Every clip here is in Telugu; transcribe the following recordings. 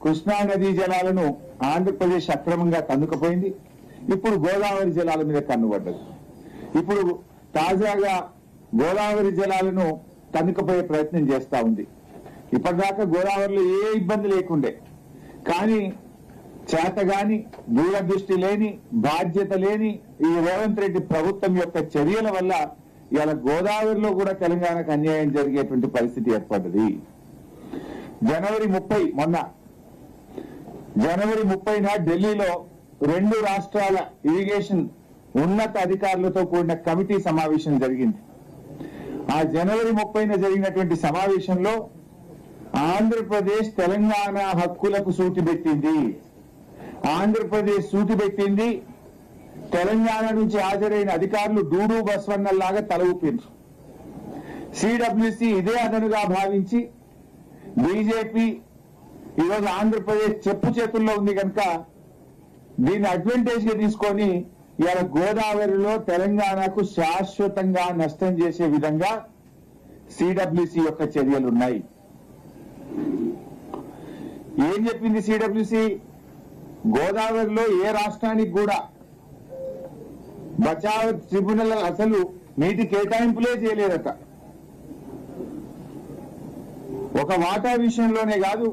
కృష్ణా నదీ జలాలను ఆంధ్రప్రదేశ్ అక్రమంగా కన్నుకపోయింది. ఇప్పుడు గోదావరి జలాల మీద కన్నుపడ్డది. ఇప్పుడు తాజాగా గోదావరి జలాలను కన్నుకపోయే ప్రయత్నం చేస్తా ఉంది. ఇప్పటిదాకా గోదావరిలో ఏ ఇబ్బంది లేకుండే, కానీ చేతగాని, దూరదృష్టి లేని, బాధ్యత లేని ఈ రేవంత్ రెడ్డి ప్రభుత్వం యొక్క చర్యల వల్ల ఇవాళ గోదావరిలో కూడా తెలంగాణకు అన్యాయం జరిగేటువంటి పరిస్థితి ఏర్పడ్డది. జనవరి 30న ఢిల్లీలో 2 రాష్ట్రాల ఇరిగేషన్ ఉన్నత అధికారులతో కూడిన కమిటీ సమావేశం జరిగింది. ఆ జనవరి 30న జరిగినటువంటి సమావేశంలో ఆంధ్రప్రదేశ్ తెలంగాణ హక్కులకు సూటి పెట్టింది. ఆంధ్రప్రదేశ్ సూటి పెట్టింది. తెలంగాణ నుంచి హాజరైన అధికారులు డూడు బస్వన్నల్లాగా తల ఊపిండ్రు. సిడబ్ల్యూసి ఇదే అదనుగా భావించి బీజేపీ ఈరోజు ఆంధ్రప్రదేశ్ చెప్పు చేతుల్లో ఉంది కనుక దీన్ని అడ్వాంటేజ్ గా తీసుకొని ఇవాళ గోదావరిలో తెలంగాణకు శాశ్వతంగా నష్టం చేసే విధంగా సిడబ్ల్యూసి యొక్క చర్యలున్నాయి. ఏం చెప్పింది సిడబ్ల్యూసి? గోదావరిలో ఏ రాష్ట్రానికి కూడా బచావ్ ట్రిబ్యునల్ అసలు నీటి కేటాయింపులే చేయలేదట. ఒక వాటా విషయంలోనే కాదు,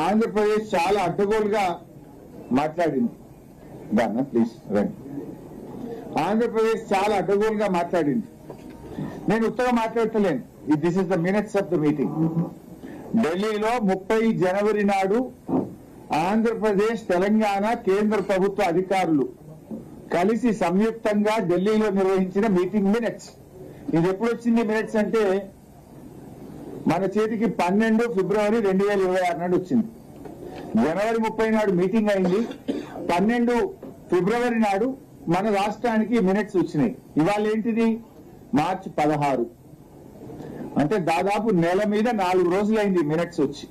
ఆంధ్రప్రదేశ్ చాలా అడ్డగోలుగా మాట్లాడింది. ప్లీజ్ రండి. ఆంధ్రప్రదేశ్ చాలా అడ్డగోలుగా మాట్లాడింది. నేను ఉత్తగా మాట్లాడతలేను. This is the minutes of the meeting. ఢిల్లీలో 30 జనవరి నాడు ఆంధ్రప్రదేశ్, తెలంగాణ కేంద్ర ప్రభుత్వ అధికారులు కలిసి సంయుక్తంగా ఢిల్లీలో నిర్వహించిన మీటింగ్ మినిట్స్. ఇది ఎప్పుడు వచ్చింది మినిట్స్ అంటే మన చేతికి 12 ఫిబ్రవరి 2026 నాడు వచ్చింది. జనవరి 30 నాడు మీటింగ్ అయింది. 12 ఫిబ్రవరి నాడు మన రాష్ట్రానికి మినిట్స్ వచ్చినాయి. ఇవాళ ఏంటిది? మార్చి 16. అంటే దాదాపు నెల మీద 4 రోజులైంది మినిట్స్ వచ్చి.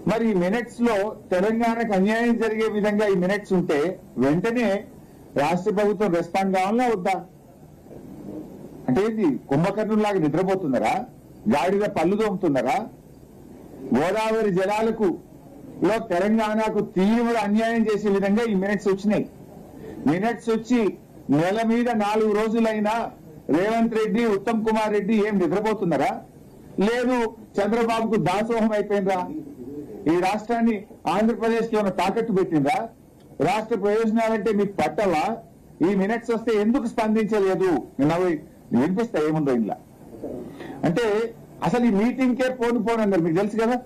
మరి ఈ మినిట్స్ లో తెలంగాణకు అన్యాయం జరిగే విధంగా ఈ మినిట్స్ ఉంటే వెంటనే రాష్ట్ర ప్రభుత్వం రెస్పాండ్ కావాలా వద్దా? అంటే ఇది కుంభకర్ణులాగా నిద్రపోతున్నారా? గాడిద పళ్ళు తోముతున్నారా? గోదావరి జలాలకు లో తెలంగాణకు తీవ్ర అన్యాయం చేసే విధంగా ఈ మినిట్స్ వచ్చినాయి. మినిట్స్ వచ్చి నెల మీద 4 రోజులైనా రేవంత్ రెడ్డి, ఉత్తమ్ కుమార్ రెడ్డి ఏం నిద్రపోతున్నారా? లేదు చంద్రబాబుకు దాసోహం అయిపోయిందా? ఈ రాష్ట్రాన్ని ఆంధ్రప్రదేశ్ కి ఏమైనా తాకట్టు పెట్టిందా? రాష్ట్ర ప్రయోజనాలంటే మీకు పట్టవా? ఈ మినిట్స్ వస్తే ఎందుకు స్పందించలేదు? వినిపిస్తా ఏముందో ఇలా. అంటే అసలు ఈ మీటింగ్ కే పోను అన్నారు. మీకు తెలుసు కదా.